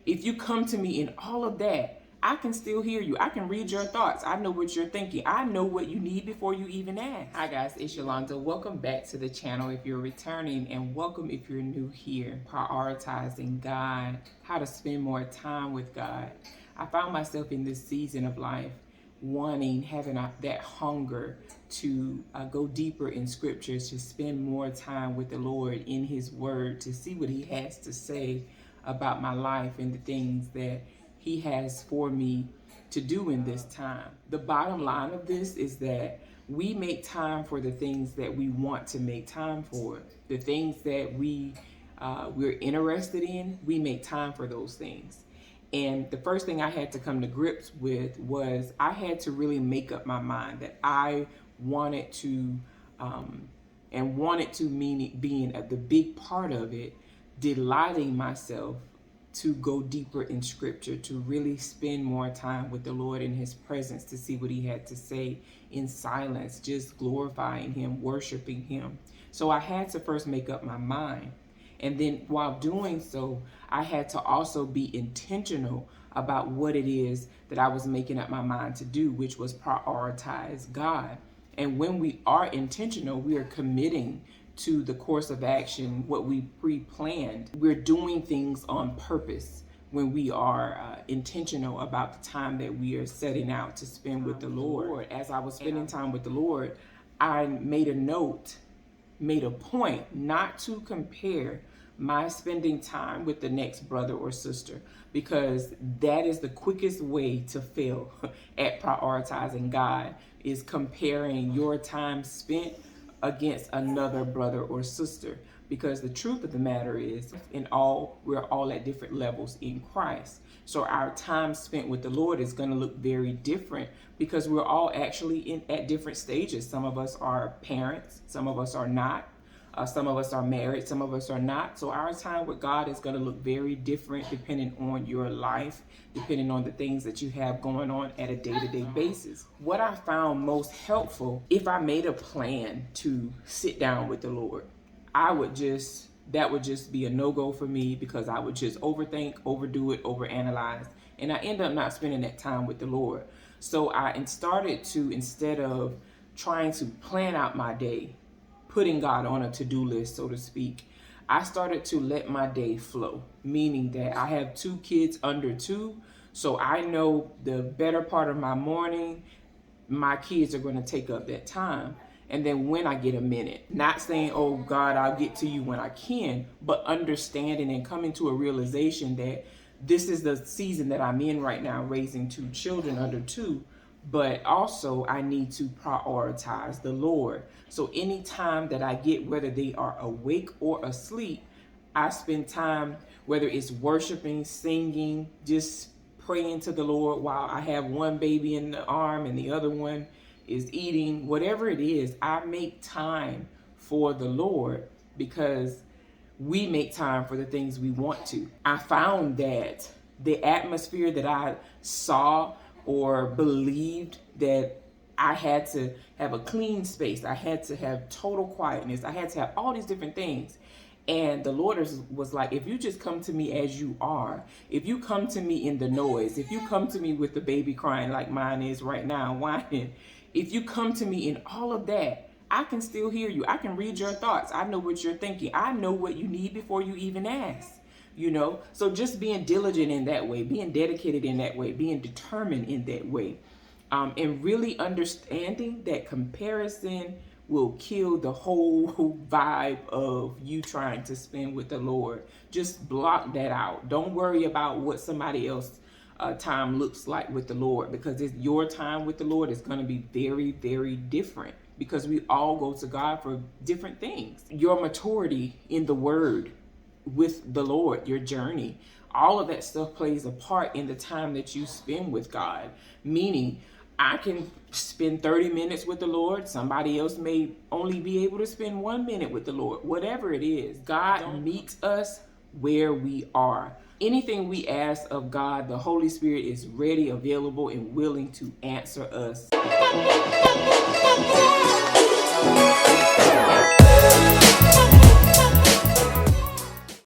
If you come to me in all of that, I can still hear you. I can read your thoughts. I know what you're thinking. I know what you need before you even ask. Hi guys, it's Yolanda. Welcome back to the channel if you're returning, and welcome if you're new here. Prioritizing God, how to spend more time with God. I found myself in this season of life having that hunger to go deeper in scriptures, to spend more time with the Lord in his word, to see what he has to say about my life and the things that he has for me to do in this time. The bottom line of this is that we make time for the things that we want to make time for. The things that we're interested in, we make time for those things. And the first thing I had to come to grips with was I had to really make up my mind that I wanted to, meaning being the big part of it, delighting myself to go deeper in scripture, to really spend more time with the Lord in his presence, to see what he had to say in silence, just glorifying him, worshiping him. So I had to first make up my mind. And then while doing so, I had to also be intentional about what it is that I was making up my mind to do, which was prioritize God. And when we are intentional, we are committing to the course of action, what we pre-planned. We're doing things on purpose when we are intentional about the time that we are setting out to spend with the Lord. As I was spending time with the Lord, I made a point not to compare my spending time with the next brother or sister, because that is the quickest way to fail at prioritizing God, is comparing your time spent against another brother or sister. Because the truth of the matter is, we're all at different levels in Christ. So our time spent with the Lord is going to look very different, because we're all actually at different stages. Some of us are parents, some of us are not. Some of us are married, some of us are not. So our time with God is going to look very different depending on your life, depending on the things that you have going on at a day-to-day basis. What I found most helpful, if I made a plan to sit down with the Lord, that would just be a no-go for me, because I would just overthink, overdo it, overanalyze, and I end up not spending that time with the Lord. So I started to, instead of trying to plan out my day, putting God on a to-do list, so to speak, I started to let my day flow, meaning that I have 2 kids under 2, so I know the better part of my morning, my kids are going to take up that time. And then when I get a minute, not saying, oh God, I'll get to you when I can, but understanding and coming to a realization that this is the season that I'm in right now, raising 2 children under 2, but also I need to prioritize the Lord. So any time that I get, whether they are awake or asleep, I spend time, whether it's worshiping, singing, just praying to the Lord while I have one baby in the arm and the other one is eating, whatever it is, I make time for the Lord, because we make time for the things we want to. I found that the atmosphere that I saw or believed that I had to have a clean space, I had to have total quietness, I had to have all these different things. And the Lord was like, if you just come to me as you are, if you come to me in the noise, if you come to me with the baby crying like mine is right now, whining, if you come to me in all of that, I can still hear you. I can read your thoughts. I know what you're thinking. I know what you need before you even ask. So just being diligent in that way, being dedicated in that way, being determined in that way, and really understanding that comparison will kill the whole vibe of you trying to spend with the Lord. Just block that out. Don't worry about what somebody else time looks like with the Lord, because your time with the Lord is going to be very, very different, because we all go to God for different things. Your maturity in the word with the Lord, your journey, all of that stuff plays a part in the time that you spend with God. Meaning, I can spend 30 minutes with the Lord. Somebody else may only be able to spend 1 minute with the Lord. Whatever it is, God meets us where we are. Anything we ask of God, the Holy Spirit is ready, available, and willing to answer us.